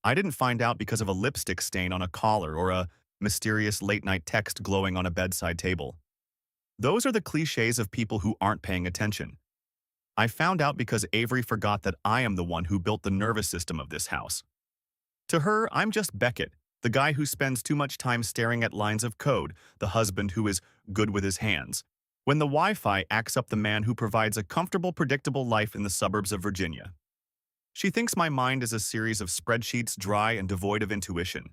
I didn't find out because of a lipstick stain on a collar or a mysterious late-night text glowing on a bedside table. Those are the cliches of people who aren't paying attention. I found out because Avery forgot that I am the one who built the nervous system of this house. To her, I'm just Beckett, the guy who spends too much time staring at lines of code, the husband who is good with his hands, when the Wi-Fi acts up the man who provides a comfortable, predictable life in the suburbs of Virginia. She thinks my mind is a series of spreadsheets dry and devoid of intuition.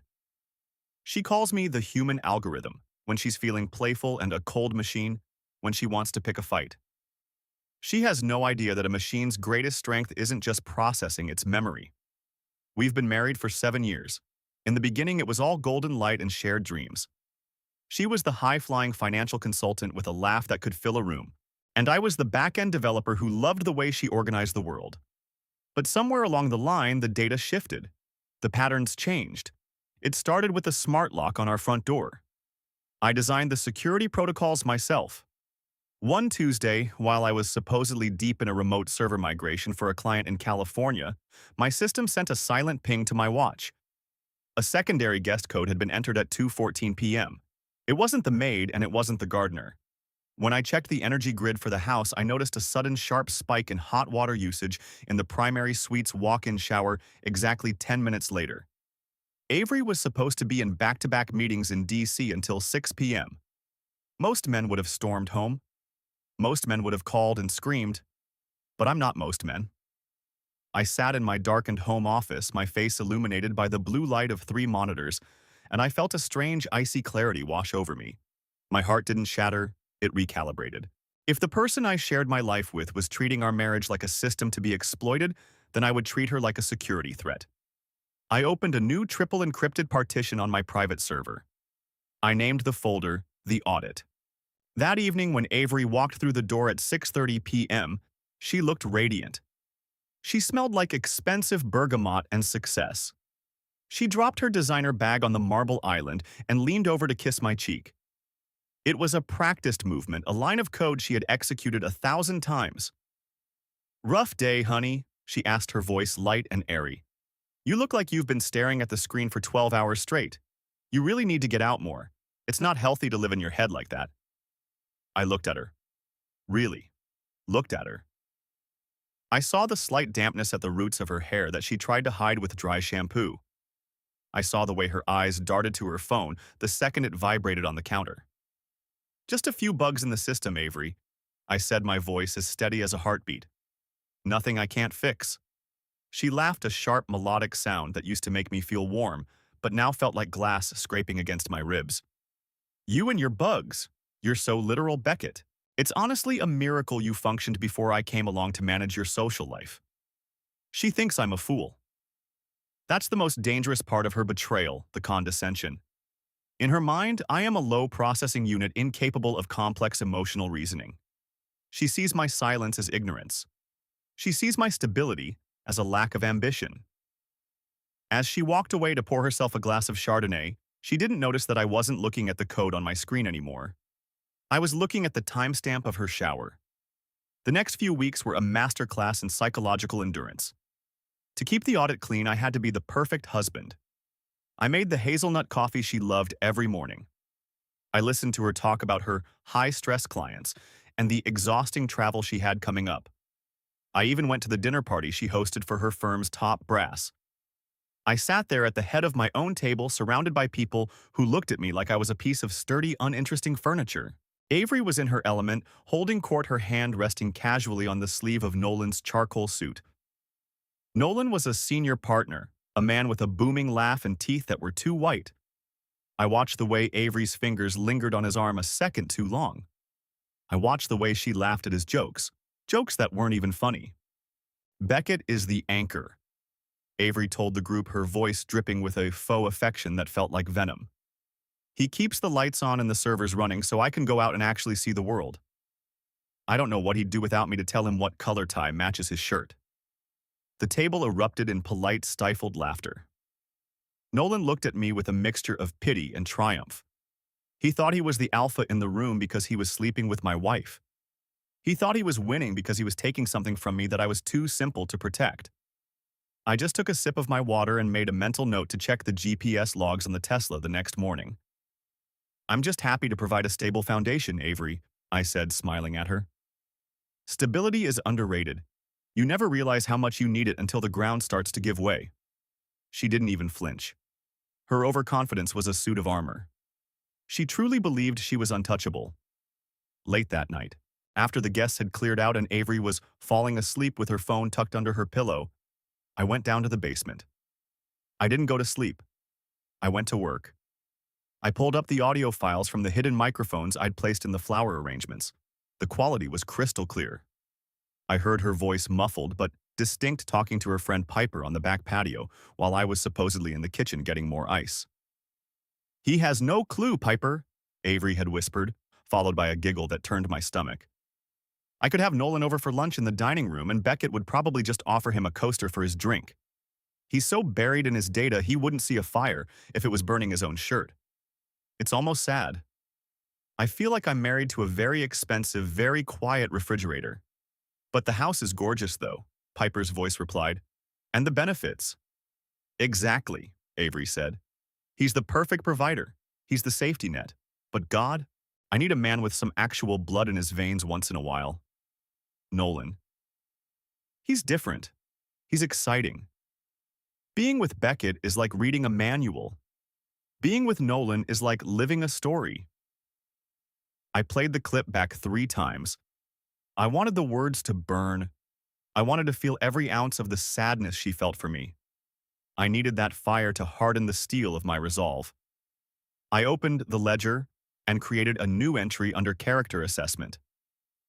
She calls me the human algorithm when she's feeling playful and a cold machine when she wants to pick a fight. She has no idea that a machine's greatest strength isn't just processing its memory. We've been married for 7 years. In the beginning, it was all golden light and shared dreams. She was the high-flying financial consultant with a laugh that could fill a room, and I was the back-end developer who loved the way she organized the world. But somewhere along the line, the data shifted. The patterns changed. It started with a smart lock on our front door. I designed the security protocols myself. One Tuesday, while I was supposedly deep in a remote server migration for a client in California, my system sent a silent ping to my watch. A secondary guest code had been entered at 2:14 p.m. It wasn't the maid and it wasn't the gardener. When I checked the energy grid for the house, I noticed a sudden sharp spike in hot water usage in the primary suite's walk-in shower exactly 10 minutes later. Avery was supposed to be in back-to-back meetings in D.C. until 6 p.m. Most men would have stormed home. Most men would have called and screamed. But I'm not most men. I sat in my darkened home office, my face illuminated by the blue light of 3 monitors, and I felt a strange, icy clarity wash over me. My heart didn't shatter, it recalibrated. If the person I shared my life with was treating our marriage like a system to be exploited, then I would treat her like a security threat. I opened a new triple encrypted partition on my private server. I named the folder The Audit. That evening, when Avery walked through the door at 6:30 p.m., she looked radiant. She smelled like expensive bergamot and success. She dropped her designer bag on the marble island and leaned over to kiss my cheek. It was a practiced movement, a line of code she had executed 1,000 times. "Rough day, honey," she asked, her voice light and airy. "You look like you've been staring at the screen for 12 hours straight. You really need to get out more. It's not healthy to live in your head like that." I looked at her. Really, looked at her. I saw the slight dampness at the roots of her hair that she tried to hide with dry shampoo. I saw the way her eyes darted to her phone the second it vibrated on the counter. "Just a few bugs in the system, Avery," I said, my voice as steady as a heartbeat. "Nothing I can't fix." She laughed, a sharp melodic sound that used to make me feel warm, but now felt like glass scraping against my ribs. "You and your bugs. You're so literal, Beckett. It's honestly a miracle you functioned before I came along to manage your social life." She thinks I'm a fool. That's the most dangerous part of her betrayal, the condescension. In her mind, I am a low-processing unit incapable of complex emotional reasoning. She sees my silence as ignorance. She sees my stability as a lack of ambition. As she walked away to pour herself a glass of Chardonnay, she didn't notice that I wasn't looking at the code on my screen anymore. I was looking at the timestamp of her shower. The next few weeks were a masterclass in psychological endurance. To keep the audit clean, I had to be the perfect husband. I made the hazelnut coffee she loved every morning. I listened to her talk about her high-stress clients and the exhausting travel she had coming up. I even went to the dinner party she hosted for her firm's top brass. I sat there at the head of my own table, surrounded by people who looked at me like I was a piece of sturdy, uninteresting furniture. Avery was in her element, holding court, her hand resting casually on the sleeve of Nolan's charcoal suit. Nolan was a senior partner, a man with a booming laugh and teeth that were too white. I watched the way Avery's fingers lingered on his arm a second too long. I watched the way she laughed at his jokes that weren't even funny. "Beckett is the anchor," Avery told the group, her voice dripping with a faux affection that felt like venom. "He keeps the lights on and the servers running so I can go out and actually see the world. I don't know what he'd do without me to tell him what color tie matches his shirt." The table erupted in polite, stifled laughter. Nolan looked at me with a mixture of pity and triumph. He thought he was the alpha in the room because he was sleeping with my wife. He thought he was winning because he was taking something from me that I was too simple to protect. I just took a sip of my water and made a mental note to check the GPS logs on the Tesla the next morning. I'm just happy to provide a stable foundation, Avery, I said, smiling at her. Stability is underrated. You never realize how much you need it until the ground starts to give way. She didn't even flinch. Her overconfidence was a suit of armor. She truly believed she was untouchable. Late that night, after the guests had cleared out and Avery was falling asleep with her phone tucked under her pillow, I went down to the basement. I didn't go to sleep. I went to work. I pulled up the audio files from the hidden microphones I'd placed in the flower arrangements. The quality was crystal clear. I heard her voice muffled but distinct talking to her friend Piper on the back patio while I was supposedly in the kitchen getting more ice. "He has no clue, Piper," Avery had whispered, followed by a giggle that turned my stomach. I could have Nolan over for lunch in the dining room and Beckett would probably just offer him a coaster for his drink. He's so buried in his data he wouldn't see a fire if it was burning his own shirt. It's almost sad. I feel like I'm married to a very expensive, very quiet refrigerator. "But the house is gorgeous, though," Piper's voice replied. "And the benefits." "Exactly," Avery said. "He's the perfect provider. He's the safety net. But God, I need a man with some actual blood in his veins once in a while." Nolan. He's different. He's exciting. Being with Beckett is like reading a manual. Being with Nolan is like living a story. I played the clip back 3 times. I wanted the words to burn. I wanted to feel every ounce of the sadness she felt for me. I needed that fire to harden the steel of my resolve. I opened the ledger and created a new entry under character assessment.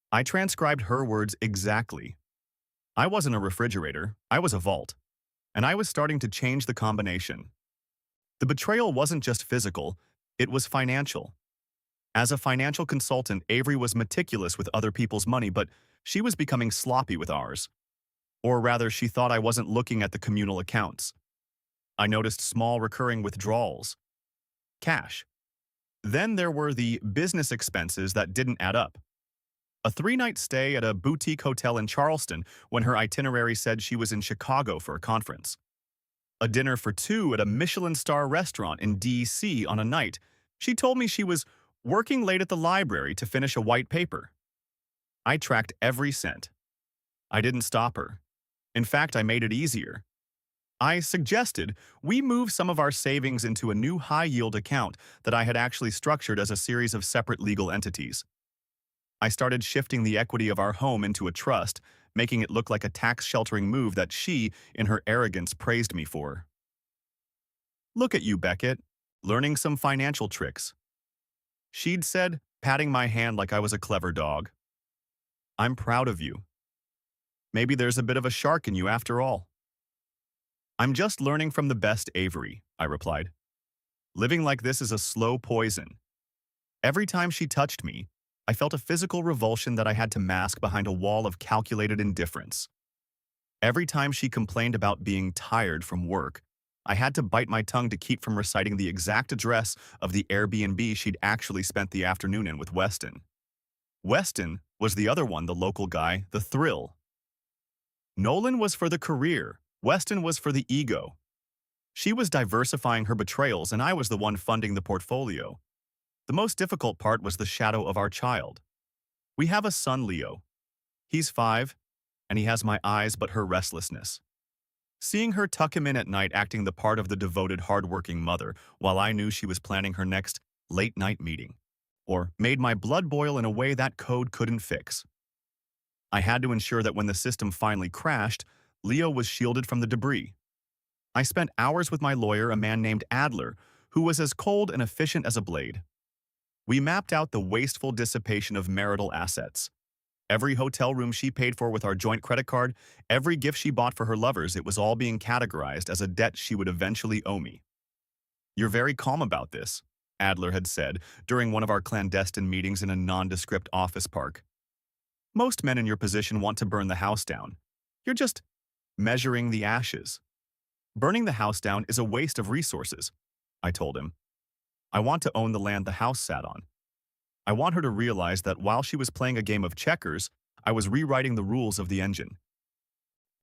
I transcribed her words exactly. I wasn't a refrigerator, I was a vault. And I was starting to change the combination. The betrayal wasn't just physical, it was financial. As a financial consultant, Avery was meticulous with other people's money, but she was becoming sloppy with ours. Or rather, she thought I wasn't looking at the communal accounts. I noticed small recurring withdrawals. Cash. Then there were the business expenses that didn't add up. A 3-night stay at a boutique hotel in Charleston when her itinerary said she was in Chicago for a conference. A dinner for 2 at a Michelin star restaurant in D.C. on a night she told me she was working late at the library to finish a white paper. I tracked every cent. I didn't stop her. In fact, I made it easier. I suggested we move some of our savings into a new high-yield account that I had actually structured as a series of separate legal entities. I started shifting the equity of our home into a trust, making it look like a tax-sheltering move that she, in her arrogance, praised me for. "Look at you, Beckett, learning some financial tricks," she'd said, patting my hand like I was a clever dog. "I'm proud of you. Maybe there's a bit of a shark in you after all." "I'm just learning from the best, Avery," I replied. "Living like this is a slow poison." Every time she touched me, I felt a physical revulsion that I had to mask behind a wall of calculated indifference. Every time she complained about being tired from work, I had to bite my tongue to keep from reciting the exact address of the Airbnb she'd actually spent the afternoon in with Weston. Weston was the other one, the local guy, the thrill. Nolan was for the career, Weston was for the ego. She was diversifying her betrayals and I was the one funding the portfolio. The most difficult part was the shadow of our child. We have a son, Leo. He's 5, and he has my eyes but her restlessness. Seeing her tuck him in at night acting the part of the devoted, hard-working mother while I knew she was planning her next late-night meeting, or made my blood boil in a way that code couldn't fix. I had to ensure that when the system finally crashed, Leo was shielded from the debris. I spent hours with my lawyer, a man named Adler, who was as cold and efficient as a blade. We mapped out the wasteful dissipation of marital assets. Every hotel room she paid for with our joint credit card, every gift she bought for her lovers, it was all being categorized as a debt she would eventually owe me. "You're very calm about this," Adler had said during one of our clandestine meetings in a nondescript office park. "Most men in your position want to burn the house down. You're just measuring the ashes." "Burning the house down is a waste of resources," I told him. "I want to own the land the house sat on. I want her to realize that while she was playing a game of checkers, I was rewriting the rules of the engine."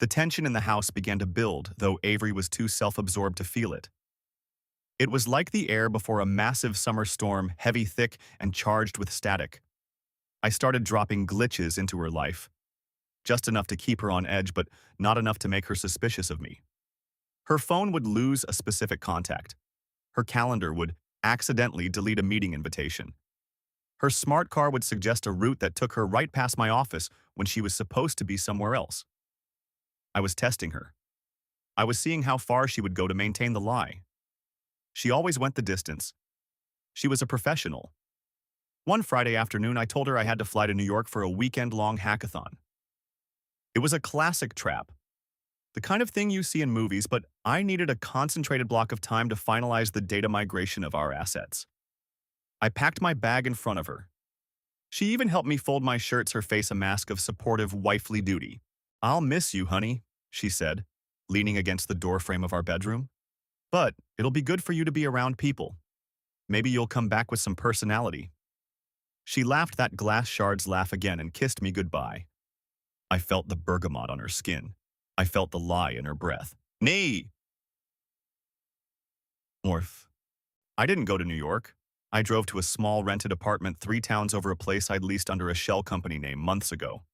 The tension in the house began to build, though Avery was too self-absorbed to feel it. It was like the air before a massive summer storm, heavy, thick, and charged with static. I started dropping glitches into her life, just enough to keep her on edge, but not enough to make her suspicious of me. Her phone would lose a specific contact. Her calendar would accidentally delete a meeting invitation. Her smart car would suggest a route that took her right past my office when she was supposed to be somewhere else. I was testing her. I was seeing how far she would go to maintain the lie. She always went the distance. She was a professional. One Friday afternoon, I told her I had to fly to New York for a weekend-long hackathon. It was a classic trap, the kind of thing you see in movies, but I needed a concentrated block of time to finalize the data migration of our assets. I packed my bag in front of her. She even helped me fold my shirts, her face a mask of supportive wifely duty. "I'll miss you, honey," she said, leaning against the doorframe of our bedroom. "But it'll be good for you to be around people. Maybe you'll come back with some personality." She laughed that glass shards laugh again and kissed me goodbye. I felt the bergamot on her skin. I felt the lie in her breath. "Nee!" Orf. I didn't go to New York. I drove to a small rented apartment 3 towns over a place I'd leased under a shell company name months ago.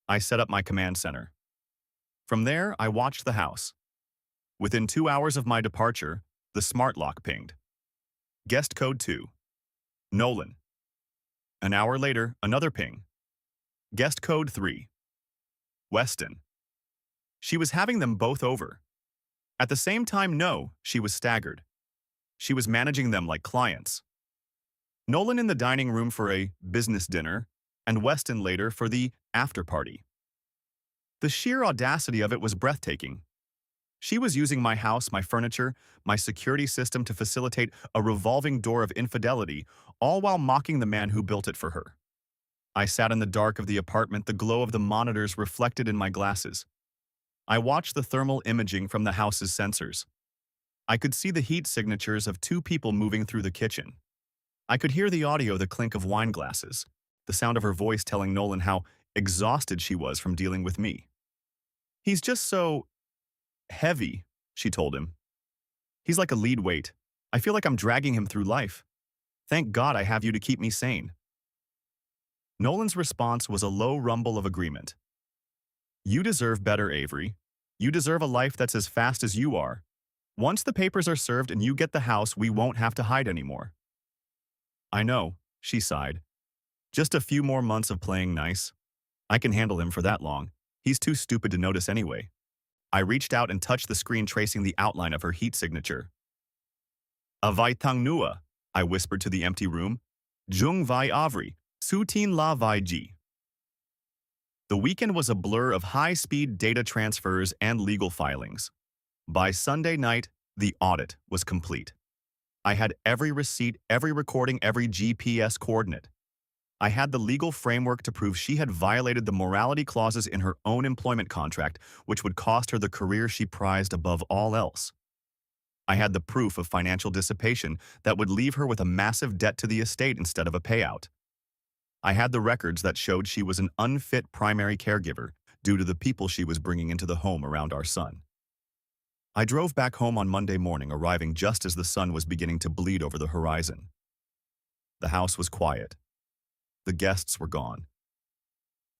I set up my command center. From there, I watched the house. Within 2 hours of my departure, the smart lock pinged. Guest code 2. Nolan. An hour later, another ping. Guest code 3. Weston. She was having them both over. At the same time, no, she was staggered. She was managing them like clients. Nolan in the dining room for a business dinner, and Weston later for the after-party. The sheer audacity of it was breathtaking. She was using my house, my furniture, my security system to facilitate a revolving door of infidelity, all while mocking the man who built it for her. I sat in the dark of the apartment, the glow of the monitors reflected in my glasses. I watched the thermal imaging from the house's sensors. I could see the heat signatures of 2 people moving through the kitchen. I could hear the audio, the clink of wine glasses, the sound of her voice telling Nolan how exhausted she was from dealing with me. "He's just so heavy," she told him. "He's like a lead weight. I feel like I'm dragging him through life. Thank God I have you to keep me sane." Nolan's response was a low rumble of agreement. "You deserve better, Avery. You deserve a life that's as fast as you are. Once the papers are served and you get the house, we won't have to hide anymore." "I know," she sighed. "Just a few more months of playing nice. I can handle him for that long. He's too stupid to notice anyway." I reached out and touched the screen, tracing the outline of her heat signature. "Avai tang nua," I whispered to the empty room. "Jung vai Avery, sutin la vai ji." The weekend was a blur of high-speed data transfers and legal filings. By Sunday night, the audit was complete. I had every receipt, every recording, every GPS coordinate. I had the legal framework to prove she had violated the morality clauses in her own employment contract, which would cost her the career she prized above all else. I had the proof of financial dissipation that would leave her with a massive debt to the estate instead of a payout. I had the records that showed she was an unfit primary caregiver due to the people she was bringing into the home around our son. I drove back home on Monday morning, arriving just as the sun was beginning to bleed over the horizon. The house was quiet. The guests were gone.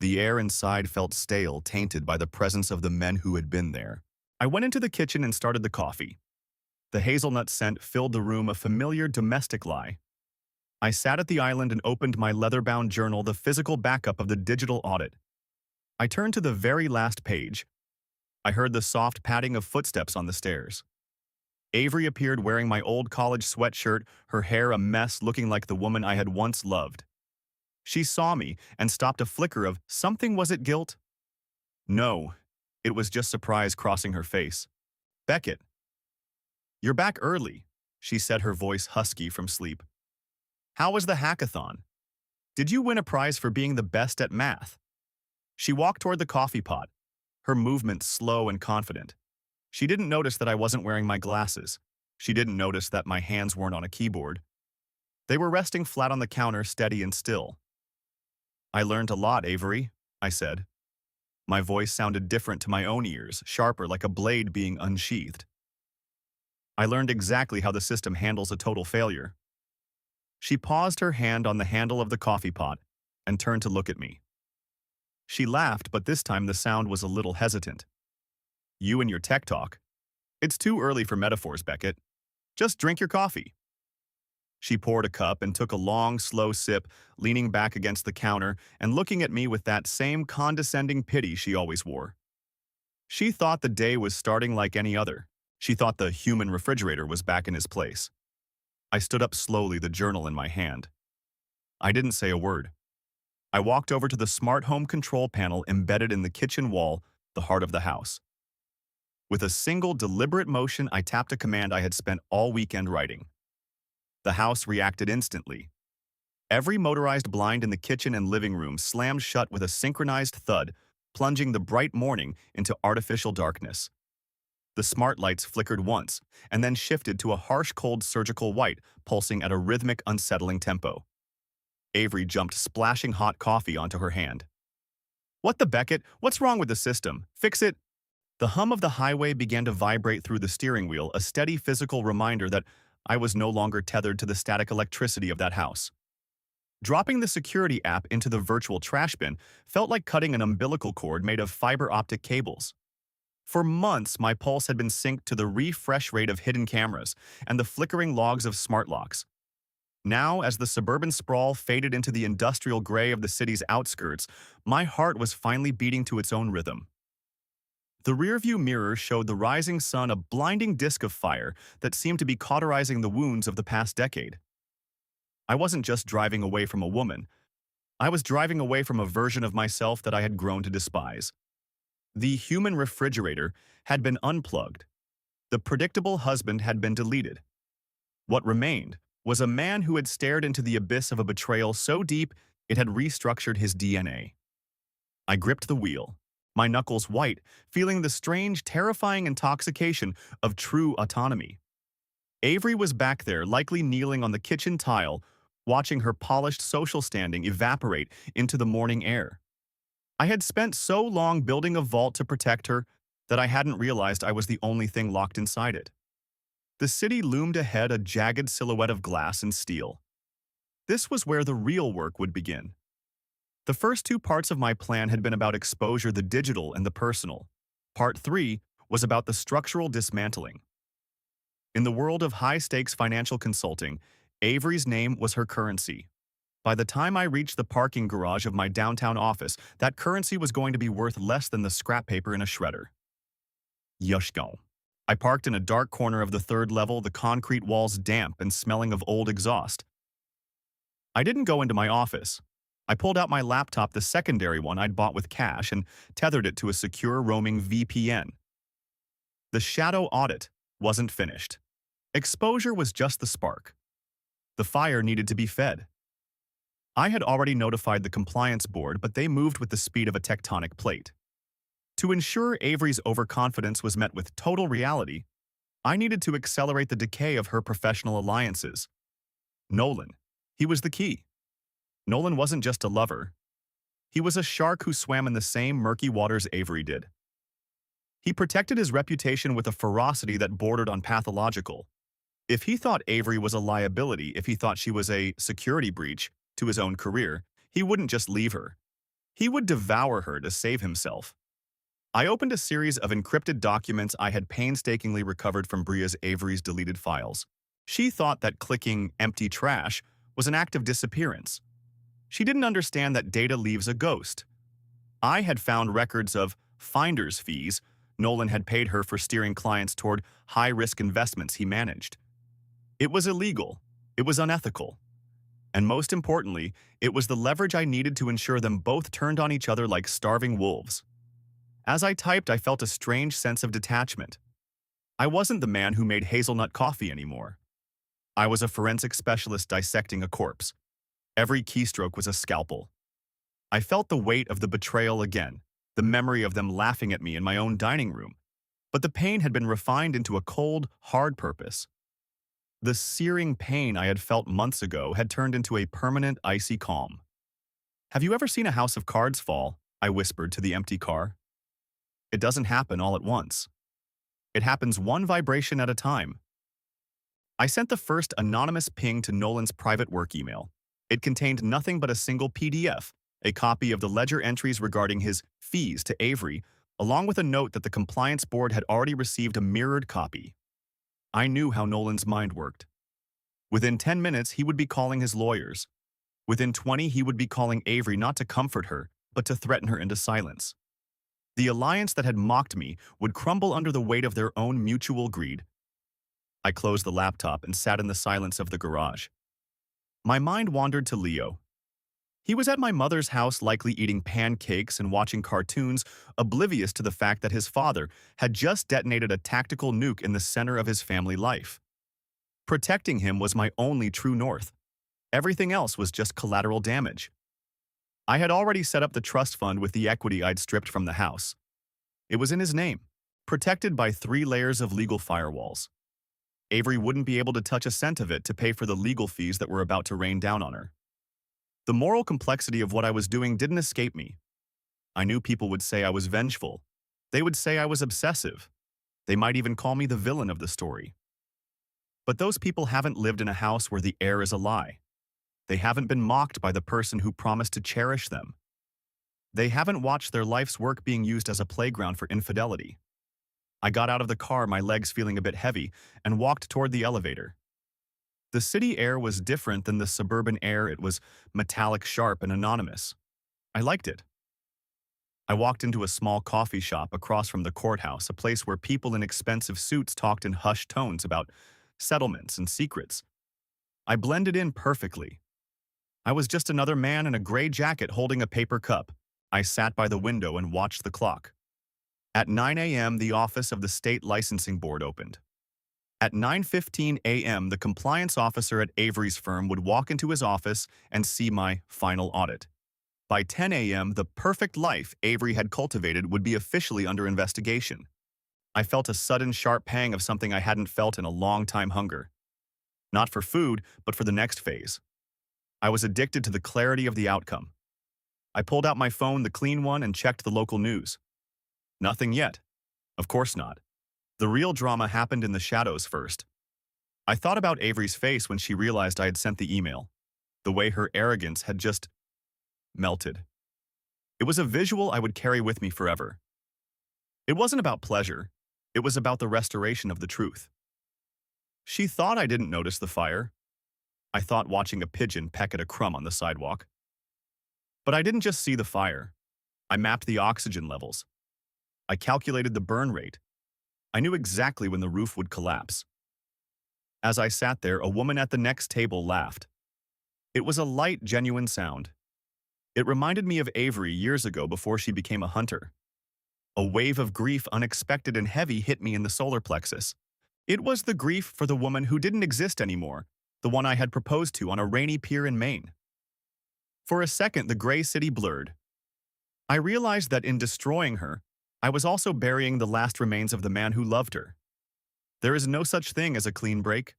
The air inside felt stale, tainted by the presence of the men who had been there. I went into the kitchen and started the coffee. The hazelnut scent filled the room, a familiar domestic lie. I sat at the island and opened my leather-bound journal, the physical backup of the digital audit. I turned to the very last page. I heard the soft padding of footsteps on the stairs. Avery appeared wearing my old college sweatshirt, her hair a mess, looking like the woman I had once loved. She saw me and stopped, a flicker of something. Was it guilt? No, it was just surprise crossing her face. "Beckett, you're back early," she said, her voice husky from sleep. "How was the hackathon? Did you win a prize for being the best at math?" She walked toward the coffee pot, her movements slow and confident. She didn't notice that I wasn't wearing my glasses. She didn't notice that my hands weren't on a keyboard. They were resting flat on the counter, steady and still. "I learned a lot, Avery," I said. My voice sounded different to my own ears, sharper like a blade being unsheathed. I learned exactly how the system handles a total failure. She paused her hand on the handle of the coffee pot and turned to look at me. She laughed, but this time the sound was a little hesitant. You and your tech talk. It's too early for metaphors, Beckett. Just drink your coffee. She poured a cup and took a long, slow sip, leaning back against the counter and looking at me with that same condescending pity she always wore. She thought the day was starting like any other. She thought the human refrigerator was back in his place. I stood up slowly, the journal in my hand. I didn't say a word. I walked over to the smart home control panel embedded in the kitchen wall, the heart of the house. With a single deliberate motion, I tapped a command I had spent all weekend writing. The house reacted instantly. Every motorized blind in the kitchen and living room slammed shut with a synchronized thud, plunging the bright morning into artificial darkness. The smart lights flickered once, and then shifted to a harsh, cold surgical white, pulsing at a rhythmic, unsettling tempo. Avery jumped splashing hot coffee onto her hand. What the Beckett? What's wrong with the system? Fix it! The hum of the highway began to vibrate through the steering wheel, a steady physical reminder that I was no longer tethered to the static electricity of that house. Dropping the security app into the virtual trash bin felt like cutting an umbilical cord made of fiber optic cables. For months, my pulse had been synced to the refresh rate of hidden cameras and the flickering logs of smart locks. Now, as the suburban sprawl faded into the industrial gray of the city's outskirts, my heart was finally beating to its own rhythm. The rearview mirror showed the rising sun, a blinding disk of fire that seemed to be cauterizing the wounds of the past decade. I wasn't just driving away from a woman. I was driving away from a version of myself that I had grown to despise. The human refrigerator had been unplugged. The predictable husband had been deleted. What remained was a man who had stared into the abyss of a betrayal so deep it had restructured his DNA. I gripped the wheel, my knuckles white, feeling the strange, terrifying intoxication of true autonomy. Avery was back there, likely kneeling on the kitchen tile, watching her polished social standing evaporate into the morning air. I had spent so long building a vault to protect her that I hadn't realized I was the only thing locked inside it. The city loomed ahead, a jagged silhouette of glass and steel. This was where the real work would begin. The first two parts of my plan had been about exposure, the digital and the personal. Part 3 was about the structural dismantling. In the world of high-stakes financial consulting, Avery's name was her currency. By the time I reached the parking garage of my downtown office, that currency was going to be worth less than the scrap paper in a shredder. Yushko. I parked in a dark corner of the third level, the concrete walls damp and smelling of old exhaust. I didn't go into my office. I pulled out my laptop, the secondary one I'd bought with cash, and tethered it to a secure roaming VPN. The shadow audit wasn't finished. Exposure was just the spark. The fire needed to be fed. I had already notified the compliance board, but they moved with the speed of a tectonic plate. To ensure Avery's overconfidence was met with total reality, I needed to accelerate the decay of her professional alliances. Nolan, he was the key. Nolan wasn't just a lover. He was a shark who swam in the same murky waters Avery did. He protected his reputation with a ferocity that bordered on pathological. If he thought Avery was a liability, if he thought she was a security breach to his own career, he wouldn't just leave her. He would devour her to save himself. I opened a series of encrypted documents I had painstakingly recovered from Bria's Avery's deleted files. She thought that clicking empty trash was an act of disappearance. She didn't understand that data leaves a ghost. I had found records of finder's fees Nolan had paid her for steering clients toward high-risk investments he managed. It was illegal. It was unethical. And most importantly, it was the leverage I needed to ensure them both turned on each other like starving wolves. As I typed, I felt a strange sense of detachment. I wasn't the man who made hazelnut coffee anymore. I was a forensic specialist dissecting a corpse. Every keystroke was a scalpel. I felt the weight of the betrayal again, the memory of them laughing at me in my own dining room. But the pain had been refined into a cold, hard purpose. The searing pain I had felt months ago had turned into a permanent, icy calm. "Have you ever seen a house of cards fall?" I whispered to the empty car. It doesn't happen all at once. It happens one vibration at a time. I sent the first anonymous ping to Nolan's private work email. It contained nothing but a single PDF, a copy of the ledger entries regarding his fees to Avery, along with a note that the compliance board had already received a mirrored copy. I knew how Nolan's mind worked. Within 10 minutes, he would be calling his lawyers. Within 20, he would be calling Avery not to comfort her, but to threaten her into silence. The alliance that had mocked me would crumble under the weight of their own mutual greed. I closed the laptop and sat in the silence of the garage. My mind wandered to Leo. He was at my mother's house, likely eating pancakes and watching cartoons, oblivious to the fact that his father had just detonated a tactical nuke in the center of his family life. Protecting him was my only true north. Everything else was just collateral damage. I had already set up the trust fund with the equity I'd stripped from the house. It was in his name, protected by 3 layers of legal firewalls. Avery wouldn't be able to touch a cent of it to pay for the legal fees that were about to rain down on her. The moral complexity of what I was doing didn't escape me. I knew people would say I was vengeful. They would say I was obsessive. They might even call me the villain of the story. But those people haven't lived in a house where the air is a lie. They haven't been mocked by the person who promised to cherish them. They haven't watched their life's work being used as a playground for infidelity. I got out of the car, my legs feeling a bit heavy, and walked toward the elevator. The city air was different than the suburban air. It was metallic, sharp, and anonymous. I liked it. I walked into a small coffee shop across from the courthouse, a place where people in expensive suits talked in hushed tones about settlements and secrets. I blended in perfectly. I was just another man in a gray jacket holding a paper cup. I sat by the window and watched the clock. At 9 a.m., the office of the state licensing board opened. At 9:15 a.m., the compliance officer at Avery's firm would walk into his office and see my final audit. By 10 a.m., the perfect life Avery had cultivated would be officially under investigation. I felt a sudden sharp pang of something I hadn't felt in a long time: hunger. Not for food, but for the next phase. I was addicted to the clarity of the outcome. I pulled out my phone, the clean one, and checked the local news. Nothing yet. Of course not. The real drama happened in the shadows first. I thought about Avery's face when she realized I had sent the email. The way her arrogance had just melted. It was a visual I would carry with me forever. It wasn't about pleasure. It was about the restoration of the truth. She thought I didn't notice the fire. I thought watching a pigeon peck at a crumb on the sidewalk. But I didn't just see the fire. I mapped the oxygen levels. I calculated the burn rate. I knew exactly when the roof would collapse. As I sat there, a woman at the next table laughed. It was a light, genuine sound. It reminded me of Avery years ago before she became a hunter. A wave of grief, unexpected and heavy, hit me in the solar plexus. It was the grief for the woman who didn't exist anymore, the one I had proposed to on a rainy pier in Maine. For a second, the gray city blurred. I realized that in destroying her, I was also burying the last remains of the man who loved her. There is no such thing as a clean break.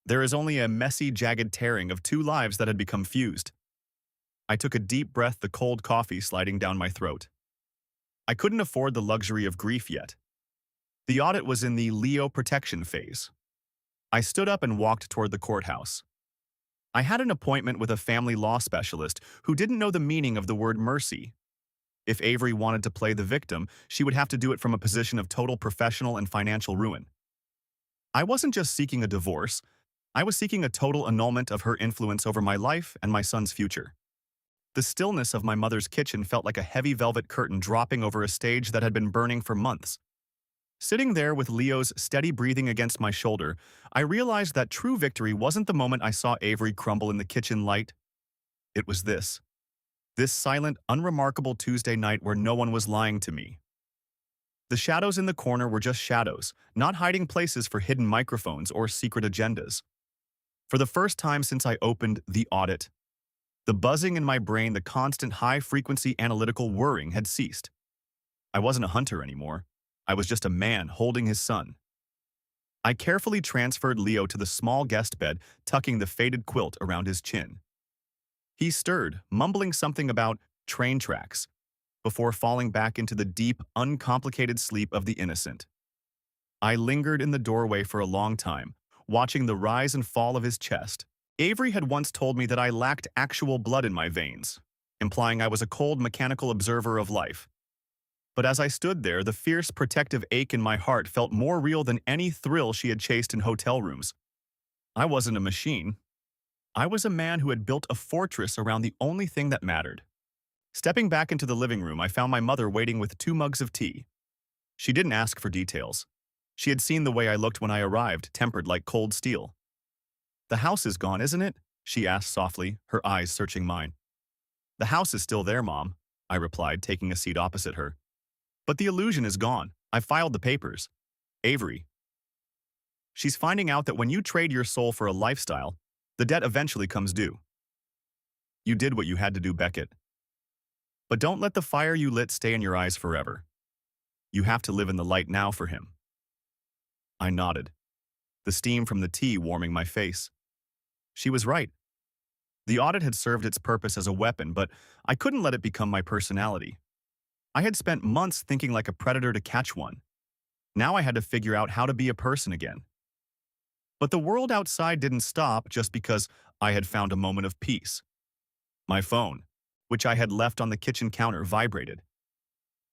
There is only a messy, jagged tearing of 2 lives that had become fused. I took a deep breath, the cold coffee sliding down my throat. I couldn't afford the luxury of grief yet. The audit was in the Leo protection phase. I stood up and walked toward the courthouse. I had an appointment with a family law specialist who didn't know the meaning of the word mercy. If Avery wanted to play the victim, she would have to do it from a position of total professional and financial ruin. I wasn't just seeking a divorce. I was seeking a total annulment of her influence over my life and my son's future. The stillness of my mother's kitchen felt like a heavy velvet curtain dropping over a stage that had been burning for months. Sitting there with Leo's steady breathing against my shoulder, I realized that true victory wasn't the moment I saw Avery crumble in the kitchen light. It was this silent, unremarkable Tuesday night where no one was lying to me. The shadows in the corner were just shadows, not hiding places for hidden microphones or secret agendas. For the first time since I opened the audit, the buzzing in my brain, the constant high-frequency analytical whirring had ceased. I wasn't a hunter anymore. I was just a man holding his son. I carefully transferred Leo to the small guest bed, tucking the faded quilt around his chin. He stirred, mumbling something about train tracks, before falling back into the deep, uncomplicated sleep of the innocent. I lingered in the doorway for a long time, watching the rise and fall of his chest. Avery had once told me that I lacked actual blood in my veins, implying I was a cold, mechanical observer of life. But as I stood there, the fierce, protective ache in my heart felt more real than any thrill she had chased in hotel rooms. I wasn't a machine. I was a man who had built a fortress around the only thing that mattered. Stepping back into the living room, I found my mother waiting with 2 mugs of tea. She didn't ask for details. She had seen the way I looked when I arrived, tempered like cold steel. "The house is gone, isn't it?" she asked softly, her eyes searching mine. "The house is still there, Mom," I replied, taking a seat opposite her. "But the illusion is gone. I filed the papers. Avery. She's finding out that when you trade your soul for a lifestyle, the debt eventually comes due. You did what you had to do, Beckett. But don't let the fire you lit stay in your eyes forever. You have to live in the light now for him." I nodded, the steam from the tea warming my face. She was right. The audit had served its purpose as a weapon, but I couldn't let it become my personality. I had spent months thinking like a predator to catch one. Now I had to figure out how to be a person again. But the world outside didn't stop just because I had found a moment of peace. My phone, which I had left on the kitchen counter, vibrated.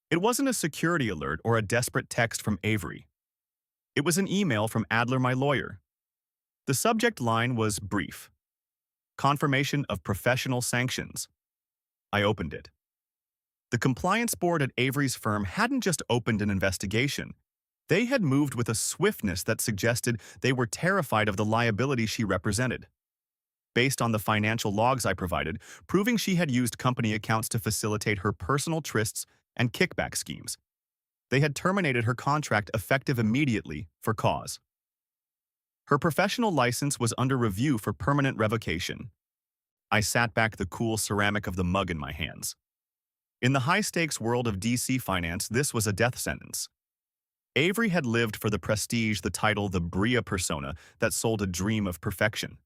It wasn't a security alert or a desperate text from Avery. It was an email from Adler, my lawyer. The subject line was brief: "Confirmation of professional sanctions." I opened it. The compliance board at Avery's firm hadn't just opened an investigation. They had moved with a swiftness that suggested they were terrified of the liability she represented. Based on the financial logs I provided, proving she had used company accounts to facilitate her personal trysts and kickback schemes, they had terminated her contract effective immediately for cause. Her professional license was under review for permanent revocation. I sat back, the cool ceramic of the mug in my hands. In the high-stakes world of DC finance, this was a death sentence. Avery had lived for the prestige, the title, the Bria persona that sold a dream of perfection.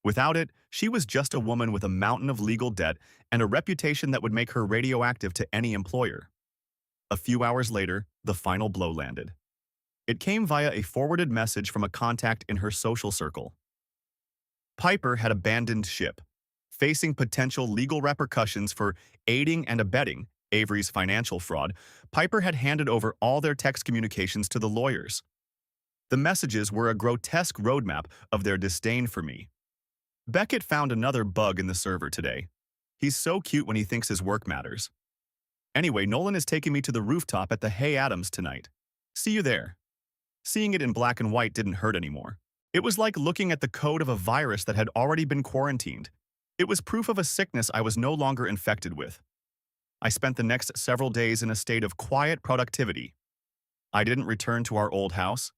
Without it, she was just a woman with a mountain of legal debt and a reputation that would make her radioactive to any employer. A few hours later, the final blow landed. It came via a forwarded message from a contact in her social circle. Piper had abandoned ship, facing potential legal repercussions for aiding and abetting Avery's financial fraud. Piper had handed over all their text communications to the lawyers. The messages were a grotesque roadmap of their disdain for me. "Beckett found another bug in the server today. He's so cute when he thinks his work matters. Anyway, Nolan is taking me to the rooftop at the Hay Adams tonight. See you there." Seeing it in black and white didn't hurt anymore. It was like looking at the code of a virus that had already been quarantined. It was proof of a sickness I was no longer infected with. I spent the next several days in a state of quiet productivity. I didn't return to our old house.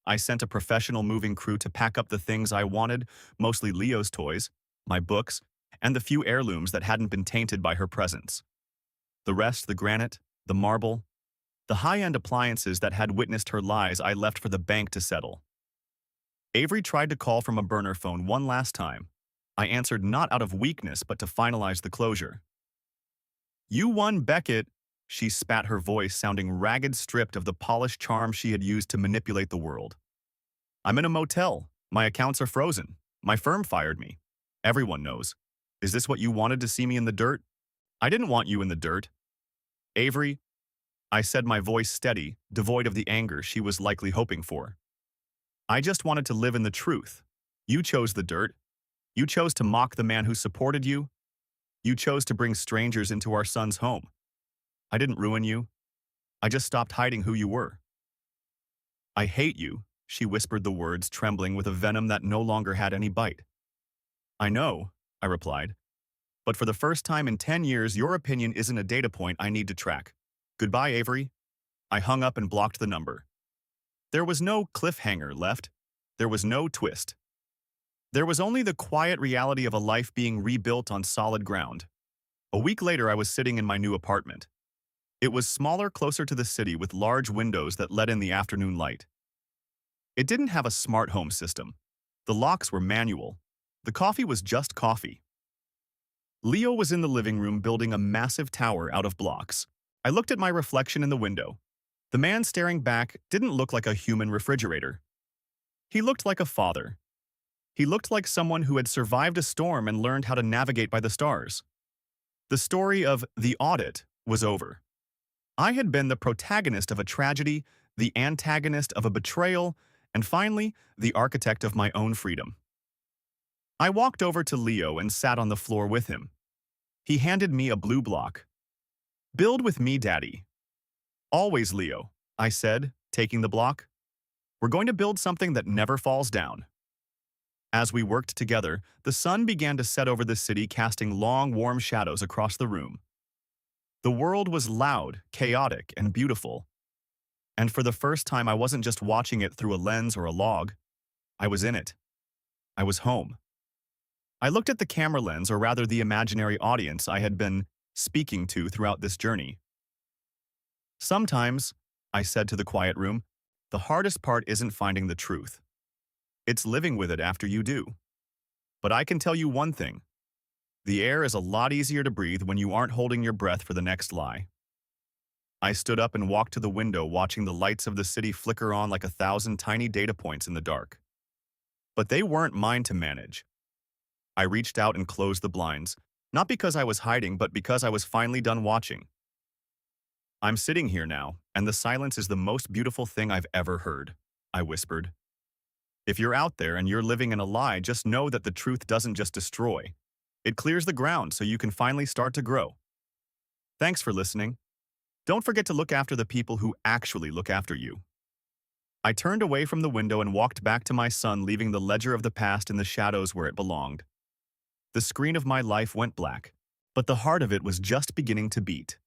I sent a professional moving crew to pack up the things I wanted, mostly Leo's toys, my books, and the few heirlooms that hadn't been tainted by her presence. The rest, the granite, the marble, the high-end appliances that had witnessed her lies, I left for the bank to settle. Avery tried to call from a burner phone one last time. I answered not out of weakness but to finalize the closure. "You won, Beckett," she spat, her voice sounding ragged, stripped of the polished charm she had used to manipulate the world. "I'm in a motel. My accounts are frozen. My firm fired me. Everyone knows. Is this what you wanted, to see me in the dirt? I didn't want you in the dirt. Avery," I said, my voice steady, devoid of the anger she was likely hoping for. "I just wanted to live in the truth. You chose the dirt. You chose to mock the man who supported you. You chose to bring strangers into our son's home. I didn't ruin you. I just stopped hiding who you were." "I hate you," she whispered, the words trembling with a venom that no longer had any bite. "I know," I replied. "But for the first time in 10 years, your opinion isn't a data point I need to track. Goodbye, Avery." I hung up and blocked the number. There was no cliffhanger left. There was no twist. There was only the quiet reality of a life being rebuilt on solid ground. A week later, I was sitting in my new apartment. It was smaller, closer to the city, with large windows that let in the afternoon light. It didn't have a smart home system. The locks were manual. The coffee was just coffee. Leo was in the living room building a massive tower out of blocks. I looked at my reflection in the window. The man staring back didn't look like a human refrigerator. He looked like a father. He looked like someone who had survived a storm and learned how to navigate by the stars. The story of the audit was over. I had been the protagonist of a tragedy, the antagonist of a betrayal, and finally, the architect of my own freedom. I walked over to Leo and sat on the floor with him. He handed me a blue block. "Build with me, Daddy." "Always, Leo," I said, taking the block. "We're going to build something that never falls down." As we worked together, the sun began to set over the city, casting long, warm shadows across the room. The world was loud, chaotic, and beautiful. And for the first time, I wasn't just watching it through a lens or a log. I was in it. I was home. I looked at the camera lens, or rather the imaginary audience I had been speaking to throughout this journey. "Sometimes," I said to the quiet room, "the hardest part isn't finding the truth. It's living with it after you do. But I can tell you one thing. The air is a lot easier to breathe when you aren't holding your breath for the next lie." I stood up and walked to the window, watching the lights of the city flicker on like 1,000 tiny data points in the dark. But they weren't mine to manage. I reached out and closed the blinds, not because I was hiding, but because I was finally done watching. "I'm sitting here now, and the silence is the most beautiful thing I've ever heard," I whispered. "If you're out there and you're living in a lie, just know that the truth doesn't just destroy. It clears the ground so you can finally start to grow." Thanks for listening. Don't forget to look after the people who actually look after you. I turned away from the window and walked back to my son, leaving the ledger of the past in the shadows where it belonged. The screen of my life went black, but the heart of it was just beginning to beat.